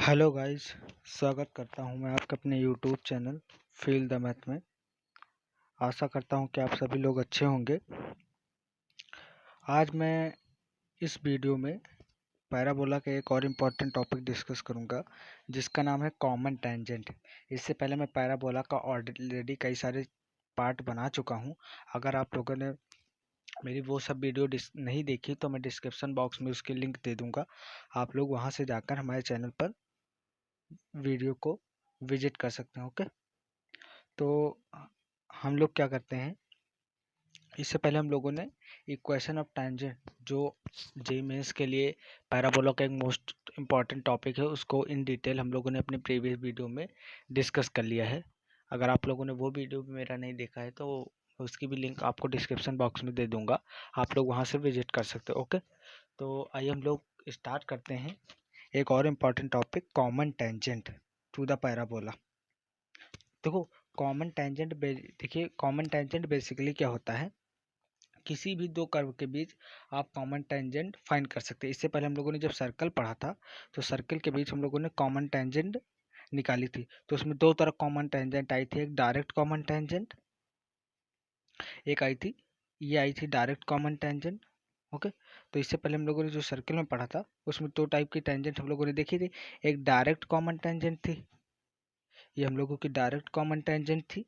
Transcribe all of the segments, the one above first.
Hello guys, स्वागत करता हूं मैं आपके अपने YouTube channel feel the math में। आशा करता हूं कि आप सभी लोग अच्छे होंगे। आज मैं इस वीडियो में पैराबोला का एक और इम्पॉर्टेंट टॉपिक डिस्कस करूंगा, जिसका नाम है कॉमन टेंजेंट। इससे पहले मैं पैराबोला का ऑलरेडी कई सारे पार्ट बना चुका हूं। अगर आप लोगों ने मेरी वो सब वीडियो नहीं देखी तो मैं डिस्क्रिप्शन बॉक्स में उसकी लिंक दे दूँगा। आप लोग वहाँ से जाकर हमारे चैनल पर वीडियो को विजिट कर सकते हैं। ओके, तो हम लोग क्या करते हैं, इससे पहले हम लोगों ने इक्वेशन ऑफ टैंजेंट, जो जेईई मेंस के लिए पैराबोला का एक मोस्ट इम्पॉर्टेंट टॉपिक है, उसको इन डिटेल हम लोगों ने अपने प्रीवियस वीडियो में डिस्कस कर लिया है। अगर आप लोगों ने वो वीडियो भी मेरा नहीं देखा है तो उसकी भी लिंक आपको डिस्क्रिप्शन बॉक्स में दे दूंगा, आप लोग वहाँ से विजिट कर सकते हो। ओके, तो आइए हम लोग स्टार्ट करते हैं एक और important topic, common tangent to the parabola. देखो, कॉमन टेंजेंट बेसिकली क्या होता है, किसी भी दो कर्व के बीच आप कॉमन टेंजेंट फाइंड कर सकते हैं। इससे पहले हम लोगों ने जब सर्कल पढ़ा था तो सर्कल के बीच हम लोगों ने कॉमन टेंजेंट निकाली थी, तो उसमें दो तरह कॉमन टेंजेंट आई थी, एक डायरेक्ट कॉमन टेंजेंट, एक आई थी ये आई थी डायरेक्ट कॉमन टेंजेंट। ओके, तो इससे पहले हम लोगों ने जो सर्कल में पढ़ा था उसमें दो टाइप की टेंजेंट हम लोगों ने देखी थी। एक डायरेक्ट कॉमन टेंजेंट थी, ये हम लोगों की डायरेक्ट कॉमन टेंजेंट थी,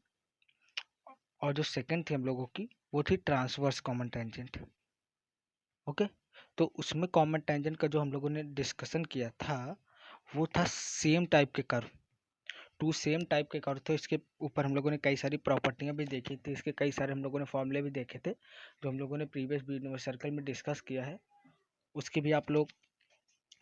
और जो सेकंड थी हम लोगों की वो थी ट्रांसवर्स कॉमन टेंजेंट। ओके, तो उसमें कॉमन टेंजेंट का जो हम लोगों ने डिस्कशन किया था वो था सेम टाइप के कर्व। टू सेम टाइप के कर्व थे, इसके ऊपर हम लोगों ने कई सारी प्रॉपर्टियां भी देखी थी, इसके कई सारे हम लोगों ने फॉर्मूले भी देखे थे जो हम लोगों ने प्रीवियस वीडियो में सर्कल में डिस्कस किया है। उसकी भी आप लोग,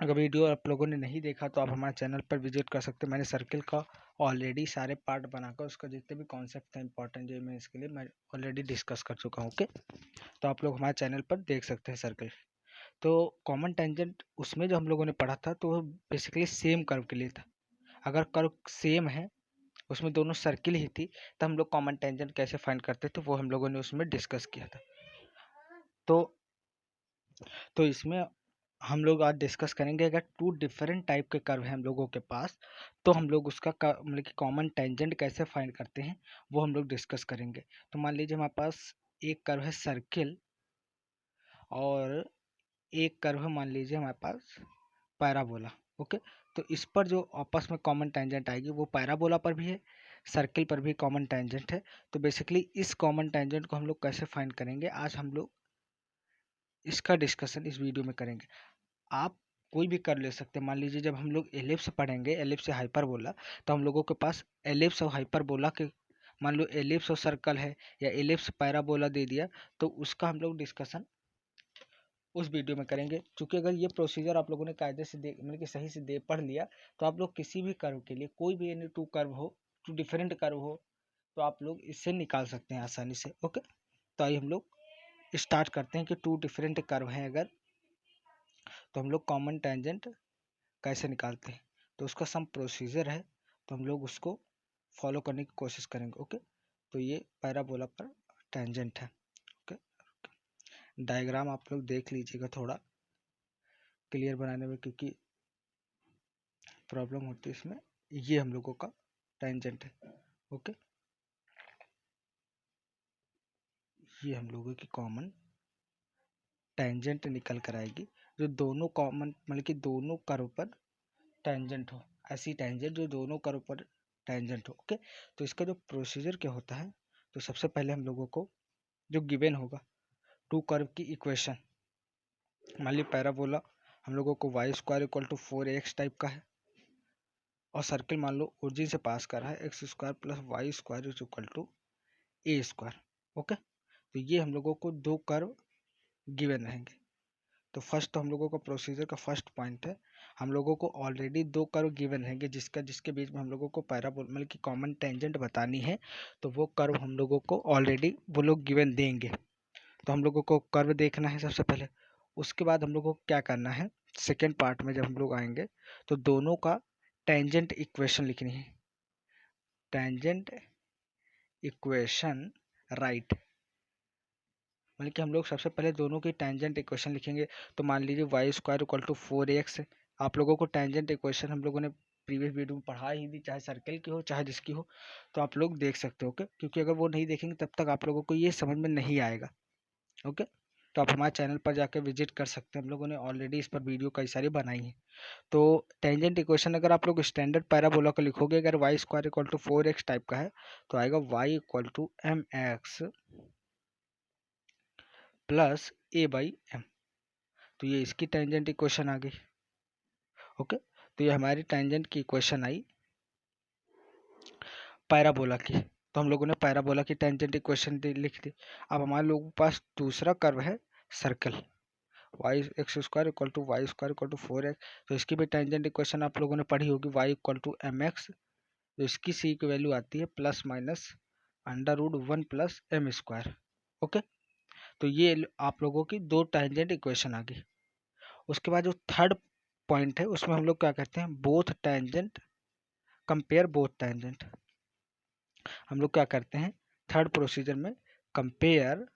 अगर वीडियो आप लोगों ने नहीं देखा तो आप हमारे चैनल पर विजिट कर सकते हैं। मैंने सर्कल का ऑलरेडी सारे पार्ट बनाकर उसका जितने भी कॉन्सेप्ट थे इंपॉर्टेंट जो मैं इसके लिए मैं ऑलरेडी डिस्कस कर चुका हूँ। ओके, तो आप लोग हमारे चैनल पर देख सकते हैं सर्कल। तो कॉमन टेंजेंट उसमें जो हम लोगों ने पढ़ा था तो वो बेसिकली सेम कर्व के लिए था। अगर कर्व सेम है, उसमें दोनों सर्किल ही थी, तो हम लोग कॉमन टेंजेंट कैसे फाइंड करते थे वो हम लोगों ने उसमें डिस्कस किया था। तो इसमें हम लोग आज डिस्कस करेंगे, अगर टू डिफरेंट टाइप के कर्व हैं हम लोगों के पास तो हम लोग उसका मतलब कि कॉमन टेंजेंट कैसे फाइंड करते हैं वो हम लोग डिस्कस करेंगे। तो मान लीजिए हमारे पास एक कर्व है सर्किल और एक कर्व है मान लीजिए हमारे पास पैराबोला। ओके, तो इस पर जो आपस में कॉमन टेंजेंट आएगी वो पैराबोला पर भी है, सर्किल पर भी कॉमन टेंजेंट है। तो बेसिकली इस कॉमन टेंजेंट को हम लोग कैसे फाइंड करेंगे, आज हम लोग इसका डिस्कशन इस वीडियो में करेंगे। आप कोई भी कर ले सकते हैं। मान लीजिए जब हम लोग एलिप्स पढ़ेंगे, एलिप्स से हाइपरबोला, तो हम लोगों के पास एलिप्स और हाइपरबोला के, मान लो एलिप्स और सर्कल है या एलिप्स पैराबोला दे दिया, तो उसका हम लोग डिस्कशन उस वीडियो में करेंगे। क्योंकि अगर ये प्रोसीजर आप लोगों ने कायदे से मतलब कि सही से दे पढ़ लिया तो आप लोग किसी भी कर्व के लिए, कोई भी यानी टू कर्व हो, टू डिफरेंट कर्व हो, तो आप लोग इससे निकाल सकते हैं आसानी से। ओके, तो आइए हम लोग स्टार्ट करते हैं कि टू डिफरेंट कर्व हैं अगर, तो हम लोग कॉमन टेंजेंट कैसे निकालते हैं। तो उसका सम प्रोसीजर है, तो हम लोग उसको फॉलो करने की कोशिश करेंगे। ओके, तो ये पैराबोला पर टेंजेंट है। ओके, डायग्राम आप लोग देख लीजिएगा थोड़ा क्लियर बनाने में, क्योंकि प्रॉब्लम होती है इसमें। ये हम लोगों का टेंजेंट है। ओके, ये हम लोगों की कॉमन टेंजेंट निकल कर आएगी, जो दोनों कॉमन मतलब कि दोनों कर्व पर टेंजेंट हो, ऐसी टेंजेंट जो दोनों कर्व पर टेंजेंट हो। ओके, तो इसका जो प्रोसीजर क्या होता है, तो सबसे पहले हम लोगों को जो गिवन होगा टू कर्व की इक्वेशन, मान ली पैराबोला हम लोगों को y square equal to 4ax type का है, और सर्किल मान लो ओरिजिन से पास कर रहा है x square plus y square is equal to a square. Okay, तो ये हम लोगों को दो कर्व गिवन रहेंगे। तो फर्स्ट हम लोगों का प्रोसीजर का फर्स्ट पॉइंट है, हम लोगों को ऑलरेडी दो कर्व गिवन रहेंगे जिसके बीच में हम लोगों को पैराबोल मतलब कि कॉमन टेंजेंट बतानी है, तो वो कर्व हम लोगों को ऑलरेडी वो लोग गिवन देंगे। तो हम लोगों को कर्व देखना है सबसे पहले, उसके बाद हम लोगों को क्या करना है, सेकेंड पार्ट में जब हम लोग आएंगे तो दोनों का टेंजेंट इक्वेशन लिखनी है। टेंजेंट इक्वेशन राइट, मतलब कि हम लोग सबसे पहले दोनों की टेंजेंट इक्वेशन लिखेंगे। तो मान लीजिए Y square equal to 4ax, आप लोगों को टेंजेंट इक्वेशन हम लोगों ने प्रीवियस वीडियो में पढ़ा ही दी, चाहे सर्कल की हो चाहे जिसकी हो, तो आप लोग देख सकते हो। ओके, क्योंकि अगर वो नहीं देखेंगे तब तक आप लोगों को ये समझ में नहीं आएगा। ओके, तो आप हमारे चैनल पर जाकर विजिट कर सकते हैं, हम लोगों ने ऑलरेडी इस पर वीडियो कई सारी बनाई है। तो टेंजेंट इक्वेशन अगर आप लोग स्टैंडर्ड पैराबोला को लिखोगे, अगर y square equal to 4x type का है तो आएगा y equal to mx plus a/m। तो ये इसकी टेंजेंट इक्वेशन आ गई। ओके, तो ये हमारी टेंजेंट की इक्वेशन आई पैराबोला की। तो हम लोगों ने पैराबोला की टेंजेंट इक्वेशन लिख दी। अब हमारे लोगों के पास दूसरा कर्व है circle, y x square equal to y square equal to 4x। तो इसकी भी टेंजेंट इक्वेशन आप लोगों ने पढ़ी होगी, वाई इक्वल टू mx। तो इसकी सी की वैल्यू आती है plus minus √1 plus m square. Okay, तो ये आप लोगों की दो टेंजेंट इक्वेशन आ गई। उसके बाद जो थर्ड पॉइंट है उसमें हम लोग क्या करते हैं, both tangent, compare both tangent. हम लोग क्या करते हैं थर्ड प्रोसीजर में, कंपेयर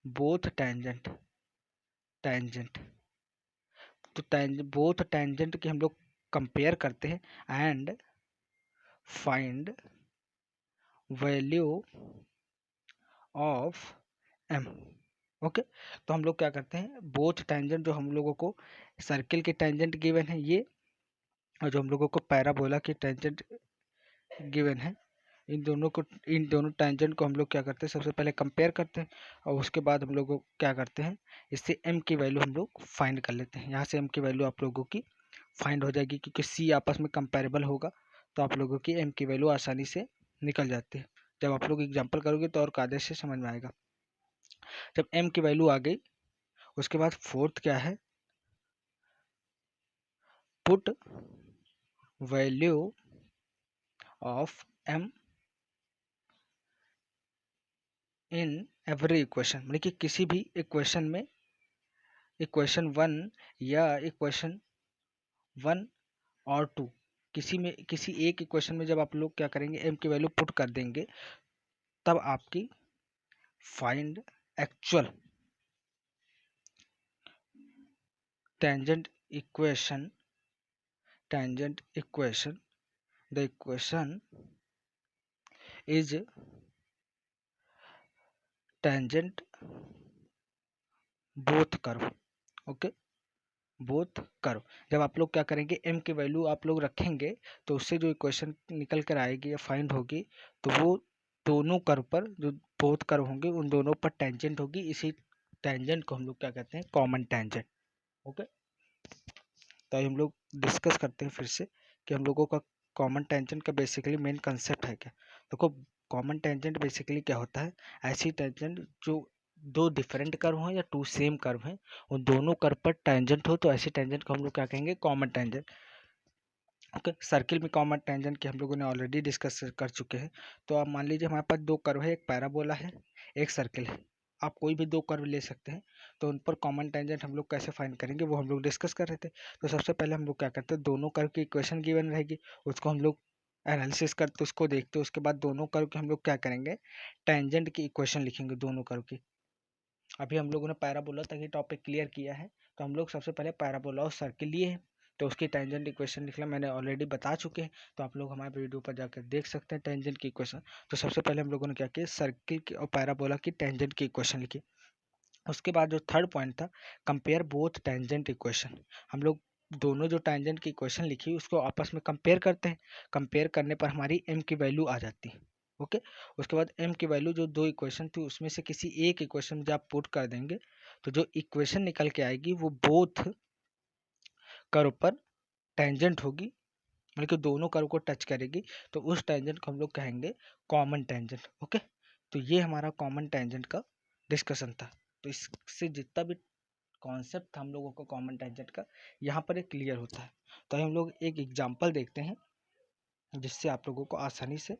बोथ टेंजेंट। तो बोथ टेंजेंट की हम लोग कंपेयर करते हैं and find value of m. Okay, तो हम लोग क्या करते हैं, बोथ टेंजेंट जो हम लोगों को सर्किल की टेंजेंट गिवन है ये, और जो हम लोगों को पैराबोला की टेंजेंट गिवन है, इन दोनों टेंजेंट को हम लोग क्या करते हैं, सबसे पहले कंपेयर करते हैं और उसके बाद हम लोग क्या करते हैं, इससे एम की वैल्यू हम लोग फाइंड कर लेते हैं। यहाँ से एम की वैल्यू आप लोगों की फाइंड हो जाएगी, क्योंकि सी आपस में कंपेरेबल होगा तो आप लोगों की एम की वैल्यू आसानी से निकल जाती है। जब आप लोग एग्जाम्पल करोगे तो और कायदे से समझ में आएगा। जब एम की वैल्यू आ गई, उसके बाद फोर्थ क्या है, put value of m in every equation, मतलब कि किसी भी इक्वेशन में, इक्वेशन 1 या इक्वेशन 1 और 2, किसी एक इक्वेशन में जब आप लोग क्या करेंगे, एम की वैल्यू पुट कर देंगे, तब आपकी find actual tangent equation the equation is tangent both curve. Okay, both curve. जब आप लोग क्या करेंगे, एम की वैल्यू आप लोग रखेंगे तो उससे जो इक्वेशन निकल कर आएगी या फाइंड होगी, तो वो दोनों कर्व पर, जो बोथ कर्व होंगे उन दोनों पर टेंजेंट होगी। इसी टेंजेंट को हम लोग क्या कहते हैं, कॉमन टेंजेंट। ओके, तो हम लोग डिस्कस करते हैं फिर से कि हम लोगों का कॉमन टेंजेंट का बेसिकली मेन कंसेप्ट है क्या। देखो, कॉमन टेंजेंट बेसिकली क्या होता है, ऐसी टेंजेंट जो दो डिफरेंट कर्व हो या टू सेम कर्व हैं, उन दोनों कर्व पर टेंजेंट हो, तो ऐसी टेंजेंट को हम लोग क्या कहेंगे, कॉमन टेंजेंट। ओके, सर्किल में कॉमन टेंजेंट की हम लोगों ने ऑलरेडी डिस्कस कर चुके हैं। तो आप मान लीजिए हमारे पास दो कर्व है, एक पैराबोला है एक सर्किल है, आप कोई भी दो कर्व ले सकते हैं। तो उन पर कॉमन टेंजेंट हम लोग कैसे फाइंड करेंगे वो हम लोग डिस्कस कर रहे थे। तो सबसे पहले हम लोग क्या करते हैं, दोनों कर्व की इक्वेशन गिवन रहेगी, उसको हम लोग एनालिसिस करते, उसको देखते, उसके बाद दोनों कर्व के हम लोग क्या करेंगे, टेंजेंट की इक्वेशन लिखेंगे दोनों कर्व की। अभी हम लोगों ने पैराबोला तक ही टॉपिक क्लियर किया है, तो हम लोग सबसे पहले पैराबोला और सर्किल लिए हैं, तो उसकी टेंजेंट इक्वेशन लिखना मैंने ऑलरेडी बता चुके हैं। तो आप लोग हमारे वीडियो पर जाकर देख सकते हैं टेंजेंट की इक्वेशन। तो सबसे पहले हम लोगों ने क्या किया, सर्किल की और पैराबोला की टेंजेंट की इक्वेशन लिखी। उसके बाद जो थर्ड पॉइंट था, कंपेयर बोथ टेंजेंट इक्वेशन। हम लोग दोनों जो टेंजेंट की इक्वेशन लिखी उसको आपस में कंपेयर करते हैं। कंपेयर करने पर हमारी एम की वैल्यू आ जाती है। ओके, उसके बाद एम की वैल्यू जो दो इक्वेशन थी उसमें से किसी एक इक्वेशन में जब आप पुट कर देंगे, तो जो इक्वेशन निकल के आएगी वो बोथ कर्व पर टेंजेंट होगी, मतलब कि दोनों कर्व को टच करेगी। तो उस टेंजेंट को हम लोग कहेंगे कॉमन टेंजेंट। ओके, तो ये हमारा कॉमन टेंजेंट का डिस्कशन था। तो इससे जितना भी कॉन्सेप्ट था हम लोगों को कॉमन टेंजेंट का, यहाँ पर एक क्लियर होता है। तो हम लोग एक एग्जांपल देखते हैं जिससे आप लोगों को आसानी से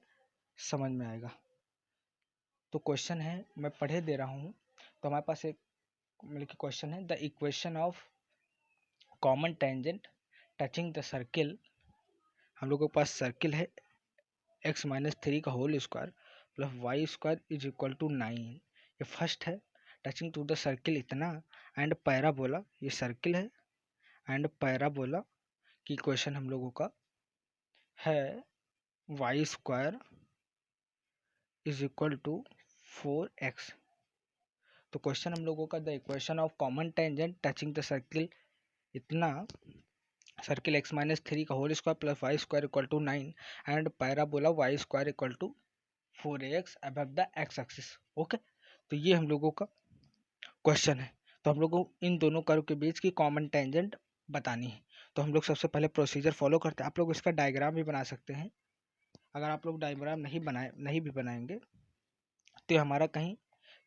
समझ में आएगा। तो क्वेश्चन है, मैं पढ़े दे रहा हूँ। तो हमारे पास एक मतलब कि क्वेश्चन है, the equation of common tangent touching the circle. हम लोगों के पास सर्किल है x-3 का whole square plus y square is equal to 9। ये फर्स्ट है, टचिंग टू द सर्किल इतना, एंड पैराबोला, ये सर्किल है एंड पैराबोला की इक्वेशन हम लोगों का है y square is equal to 4x। तो क्वेश्चन हम लोगों का the equation of common tangent touching the circle इतना सर्किल x माइनस थ्री का whole square plus y square equal to 9 and parabola y square equal to 4ax above the x axis. Okay, तो ये हम लोगों का question है। तो हम लोग को इन दोनों कर्व के बीच की कॉमन टेंजेंट बतानी है। तो हम लोग सबसे पहले प्रोसीजर फॉलो करते हैं। आप लोग इसका डायग्राम भी बना सकते हैं। अगर आप लोग डायग्राम नहीं भी बनाएंगे तो हमारा कहीं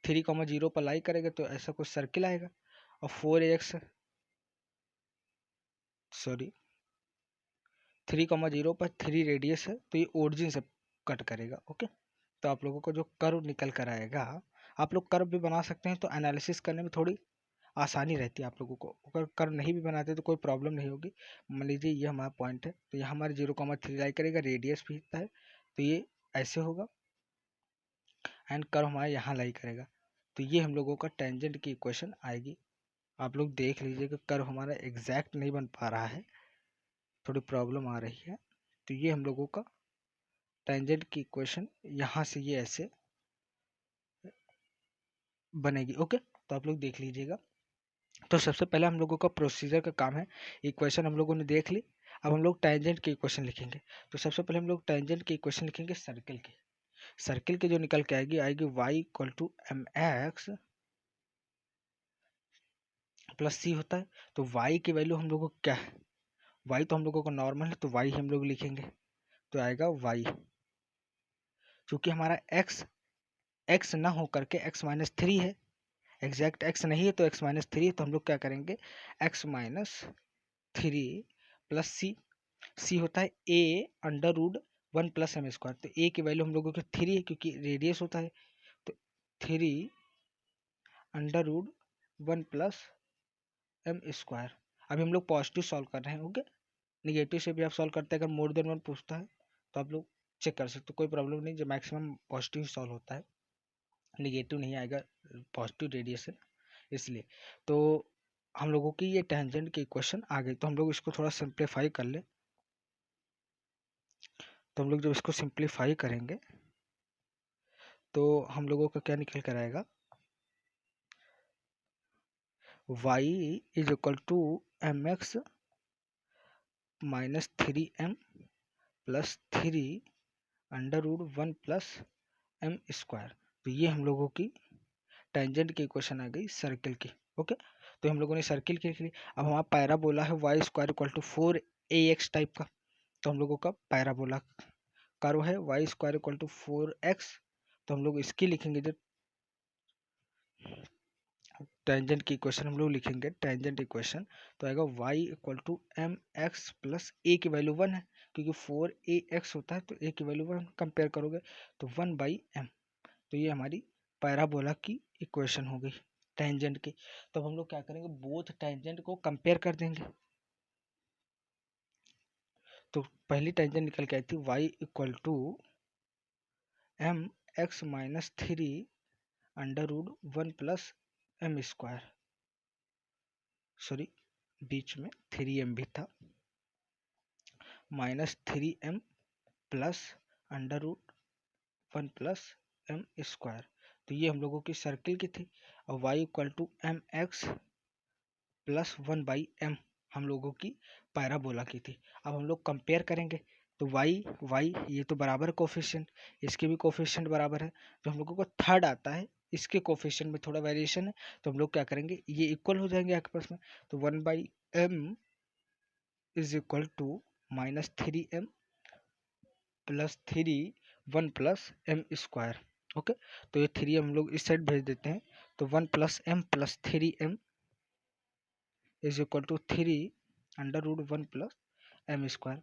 3,0 पर लाई करेगा तो ऐसा कुछ सर्किल आएगा और 4ax 3,0 पर 3 रेडियस है तो ये ओरिजिन से कट करेगा। ओके, तो आप लोगों को जो कर्व निकल कर आएगा, आप लोग कर्व भी बना सकते हैं तो एनालिसिस करने में थोड़ी आसानी रहती है आप लोगों को। अगर कर्व नहीं भी बनाते तो कोई प्रॉब्लम नहीं होगी। मान लीजिए ये हमारा पॉइंट है तो ये हमारे 0,3 लाई करेगा, रेडियस भी इतना है तो ये ऐसे होगा एंड कर्व हमारा यहाँ लाई करेगा। तो ये हम लोगों का टेंजेंट की इक्वेशन आएगी। आप लोग देख लीजिए कि कर्व हमारा एग्जैक्ट नहीं बन पा रहा है, थोड़ी प्रॉब्लम आ रही है। तो ये हम लोगों का टेंजेंट की इक्वेशन यहाँ से ये ऐसे बनेगी। ओके, तो आप लोग देख लीजिएगा। तो सबसे पहले हम लोगों का प्रोसीजर का काम है, इक्वेशन हम लोगों ने देख ली। अब हम लोग टेंजेंट की इक्वेशन लिखेंगे। तो सबसे पहले हम लोग टेंजेंट की इक्वेशन लिखेंगे सर्किल की। सर्किल की जो निकल के आएगी y equal to m x plus c होता है। तो y की वैल्यू हम लोगों को क्या है, y तो हम लोगों को नॉर्मल है तो y हम लोग लिखेंगे तो आएगा y। क्योंकि हमारा x ना हो करके x माइनस थ्री है, एग्जैक्ट x नहीं है तो x माइनस थ्री है, तो हम लोग क्या करेंगे x minus three plus c होता है a under root 1 plus m square. तो a की वैल्यू हम लोगों को थ्री है क्योंकि रेडियस होता है, तो three under root 1 plus m square. अभी हम लोग पॉजिटिव सॉल्व कर रहे हैं। ओके, निगेटिव से भी आप सॉल्व करते हैं, अगर मोर देन वन पूछता है तो आप लोग चेक कर सकते हो, कोई प्रॉब्लम नहीं। जो मैक्सिमम पॉजिटिव सॉल्व होता है, निगेटिव नहीं आएगा, पॉजिटिव रेडियस है इसलिए। तो हम लोगों की ये टेंजेंट की इक्वेशन आ गई। तो हम लोग इसको थोड़ा सिंप्लीफाई कर ले। तो हम लोग जब इसको सिंप्लीफाई करेंगे तो हम लोगों का क्या निकल कर आएगा, y is equal to m x minus three m plus three under root 1 plus m square. तो ये हम लोगों की टेंजेंट की इक्वेशन आ गई सर्किल की। ओके, तो हम लोगों ने सर्किल की लिख ली। अब हमारा पैराबोला है y square equal to 4ax type का। तो हम लोगों का पैराबोला कर्व है y square equal to 4x। तो हम लोग इसकी लिखेंगे जो टेंजेंट की इक्वेशन हम लोग लिखेंगे टेंजेंट इक्वेशन। तो आएगा y equal to m x plus a की वैल्यू 1 है क्योंकि 4ax होता है तो a की वैल्यू 1 कंपेयर करोगे तो 1 बाई एम। तो ये हमारी पैराबोला की इक्वेशन हो गई टेंजेंट की। तो अब हम लोग क्या करेंगे, बोथ टेंजेंट को कंपेयर कर देंगे। तो पहली टेंजेंट निकल के आई थी y equal to m x minus three under root 1 plus m square, sorry बीच में 3m भी था, minus three m plus under root 1 plus m square. तो ये हम लोगों की सर्किल की थी। और y equal to m x plus 1 by m हम लोगों की पैराबोला की थी। अब हम लोग कंपेयर करेंगे तो y ये तो बराबर है कोफिशिएंट, इसके भी कोफिशिएंट बराबर है। जो हम लोगों को थर्ड आता है इसके कोफिशिएंट में थोड़ा वेरिएशन है, तो हम लोग क्या करेंगे ये इक्वल हो जाएंगे आपस में। तो 1 by m is equal to minus three m plus three 1 plus m square. Okay, तो ये थ्री हम लोग इस साइड भेज देते हैं। तो 1 plus m plus three m is equal to three under root 1 plus m square.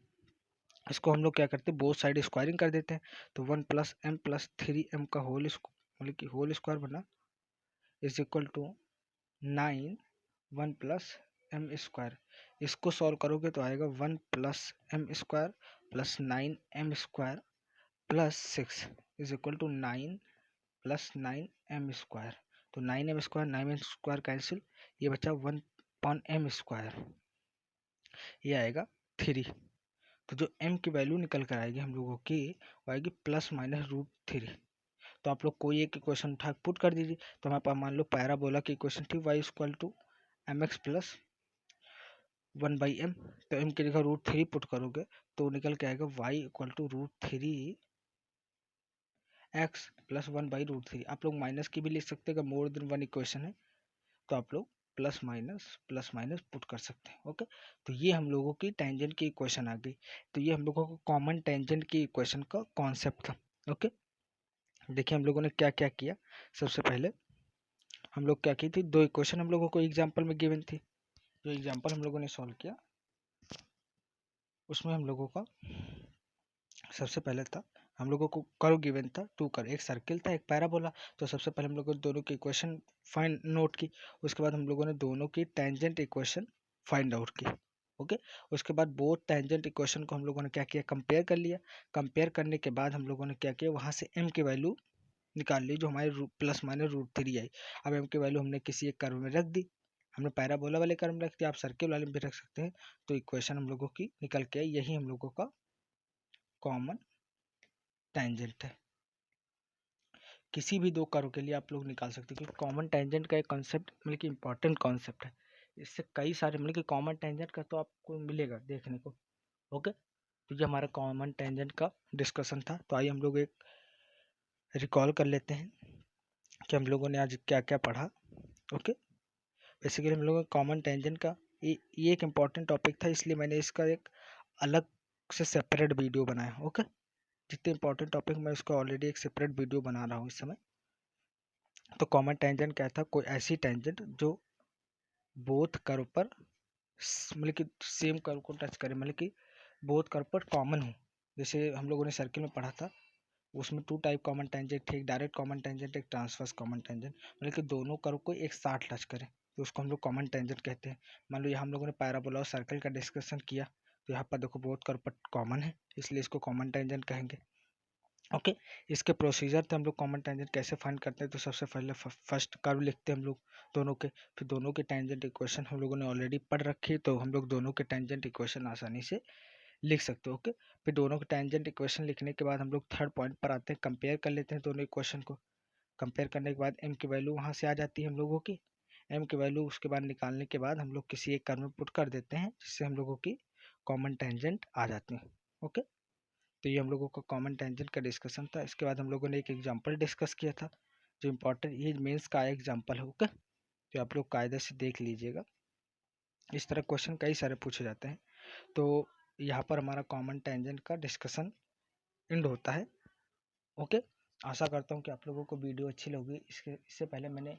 इसको हम लोग क्या करते हैं बोथ साइड स्क्वायरिंग कर देते हैं। तो 1 plus m plus three m का मतलब कि होल स्क्वायर बना is equal to 9 1 plus m square. इसको सॉल्व करोगे तो आएगा 1 plus m square plus 9m square plus 6 is equal to 9 plus 9m square. तो 9m स्क्वायर कैंसिल, ये बचा 1 अपॉन एम स्क्वायर, ये आएगा 3। तो जो m की वैल्यू निकल कर आएगी हम लोगों की वो आएगी ±√3। तो आप लोग कोई एक इक्वेशन उठा पुट कर दीजिए। तो हमारे पास मान लो पैराबोला की इक्वेशन थी y = mx + 1/m। तो m की जगह √3 पुट करोगे तो निकल के आएगा y = √3 x + 1/√3। आप लोग माइनस की भी लिख सकते हैं, अगर मोर देन वन इक्वेशन है तो आप लोग प्लस माइनस पुट कर सकते हैं। ओके, तो ये हम लोगों की टेंजेंट की इक्वेशन आ गई। तो ये हम लोगों को कॉमन टेंजेंट की इक्वेशन का कॉन्सेप्ट था। ओके, देखिए हम लोगों ने क्या क्या किया। सबसे पहले हम लोग क्या की थी, दो इक्वेशन हम लोगों को एग्जाम्पल में गिवन थी। जो एग्जाम्पल हम लोगों ने सॉल्व किया उसमें हम लोगों का सबसे पहले था, हम लोगों को कर्व गिवन था, टू कर्व, एक सर्किल था एक पैराबोला। तो सबसे पहले हम लोगों ने दोनों की इक्वेशन फाइंड नोट की। उसके बाद हम लोगों ने दोनों की टेंजेंट इक्वेशन फाइंड आउट की। ओके, उसके बाद बोथ टेंजेंट इक्वेशन को हम लोगों ने क्या किया, कंपेयर कर लिया। कंपेयर करने के बाद हम लोगों ने क्या किया, वहाँ से m की वैल्यू निकाल ली जो हमारे ±√3 आई। अब m की वैल्यू हमने किसी एक कर्व में रख दी। हमने पैराबोला वाले कर्व में रख दिया, आप सर्किल वाले में भी रख सकते हैं। तो इक्वेशन हम लोगों की निकल के आई, यही हम लोगों का कॉमन टेंजेंट है। किसी भी दो कर्व के लिए आप लोग निकाल सकते हैं, क्योंकि कॉमन टेंजेंट का एक कॉन्सेप्ट मतलब कि इंपॉर्टेंट कॉन्सेप्ट है। इससे कई सारे मतलब कि कॉमन टेंजेंट का तो आपको मिलेगा देखने को। ओके, तो ये हमारा कॉमन टेंजेंट का डिस्कशन था। तो आइए हम लोग एक रिकॉल कर लेते हैं कि हम लोगों ने आज क्या क्या पढ़ा। ओके, बेसिकली हम लोगों का कॉमन टेंजेंट का ये एक इम्पॉर्टेंट टॉपिक था, इसलिए मैंने इसका एक अलग से सेपरेट वीडियो बनाया। ओके, जितने इंपॉर्टेंट टॉपिक मैं इसका ऑलरेडी एक सेपरेट वीडियो बना रहा हूँ इस समय। तो कॉमन टेंजेंट क्या था, कोई ऐसी टेंजेंट जो बोथ कर्व पर मतलब कि सेम कर्व को टच करे, मतलब कि बोथ कर्व पर कॉमन हो। जैसे हम लोगों ने सर्किल में पढ़ा था, उसमें टू टाइप कॉमन टेंजेंट थे, एक डायरेक्ट कॉमन टेंजेंट, एक ट्रांसवर्स कॉमन टेंजेंट, मतलब कि दोनों कर्व को एक साथ टच करे तो उसको हम लोग कॉमन टेंजेंट कहते हैं। मान लो यहाँ हम लोगों ने पैराबोला और सर्कल का डिस्कशन किया, तो यहाँ पर देखो बोथ कर्व पर कॉमन है, इसलिए इसको कॉमन टेंजेंट कहेंगे। ओके, इसके प्रोसीजर थे हम लोग कॉमन टेंजेंट कैसे फाइंड करते हैं। तो सबसे पहले फर्स्ट कर्व लिखते हैं हम लोग दोनों के, फिर दोनों के टेंजेंट इक्वेशन हम लोगों ने ऑलरेडी पढ़ रखी है, तो हम लोग दोनों के टेंजेंट इक्वेशन आसानी से लिख सकते हो। ओके, फिर दोनों के टेंजेंट इक्वेशन लिखने के बाद हम लोग थर्ड पॉइंट पर आते हैं, कंपेयर कर लेते हैं दोनों इक्वेशन को। कंपेयर करने के बाद m की वैल्यू वहाँ से आ जाती है हम लोगों की। m की वैल्यू उसके बाद निकालने के बाद हम लोग किसी एक कर्व में पुट कर देते हैं, जिससे हम लोगों की कॉमन टेंजेंट आ जाती है। ओके, तो ये हम लोगों का कॉमन टेंजेंट का डिस्कशन था। इसके बाद हम लोगों ने एक एग्जांपल डिस्कस किया था, जो इम्पोर्टेंट ये मेंस का एग्जांपल है। ओके, तो आप लोग कायदे से देख लीजिएगा, इस तरह क्वेश्चन कई सारे पूछे जाते हैं। तो यहाँ पर हमारा कॉमन टेंजेंट का डिस्कशन एंड होता है। ओके, आशा करता हूँ कि आप लोगों को वीडियो अच्छी लगी। इससे पहले मैंने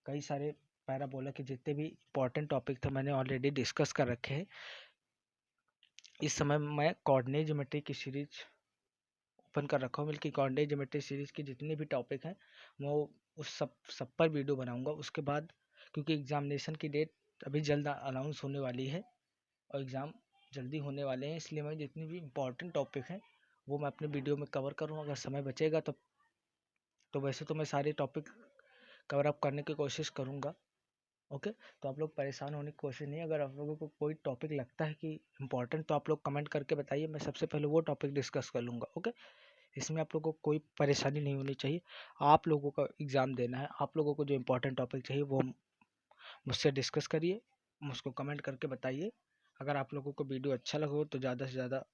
कई सारे पैराबोला के जितने भी इंपॉर्टेंट टॉपिक थे मैंने ऑलरेडी डिस्कस कर रखे हैं। इस समय मैं कोऑर्डिनेट ज्योमेट्री की सीरीज ओपन कर रखा हूँ, बल्कि कोऑर्डिनेट ज्योमेट्री सीरीज के जितने भी टॉपिक हैं वो उस सब पर वीडियो बनाऊंगा। उसके बाद क्योंकि एग्जामिनेशन की डेट अभी जल्द अनाउंस होने वाली है और एग्ज़ाम जल्दी होने वाले हैं, इसलिए मैं जितनी भी इम्पोर्टेंट टॉपिक हैं वो मैं अपने वीडियो में कवर करूँ अगर समय बचेगा तो वैसे तो मैं सारे टॉपिक कवर अप करने की कोशिश करूँगा। ओके, तो आप लोग परेशान होने की कोशिश नहीं, अगर आप लोगों को कोई टॉपिक लगता है कि इम्पोर्टेंट तो आप लोग कमेंट करके बताइए, मैं सबसे पहले वो टॉपिक डिस्कस कर लूँगा। ओके, इसमें आप लोगों को कोई परेशानी नहीं होनी चाहिए। आप लोगों का एग्ज़ाम देना है, आप लोगों को जो इम्पोर्टेंट टॉपिक चाहिए वो मुझसे डिस्कस करिए, मुझको कमेंट करके बताइए। अगर आप लोगों को वीडियो अच्छा लगा हो तो ज़्यादा से ज़्यादा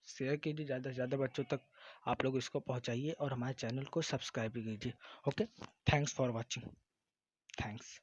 शेयर कीजिए, ज़्यादा से ज़्यादा बच्चों तक आप लोग इसको पहुंचाइए और हमारे चैनल को सब्सक्राइब भी कीजिए। Okay, thanks for watching. Thanks.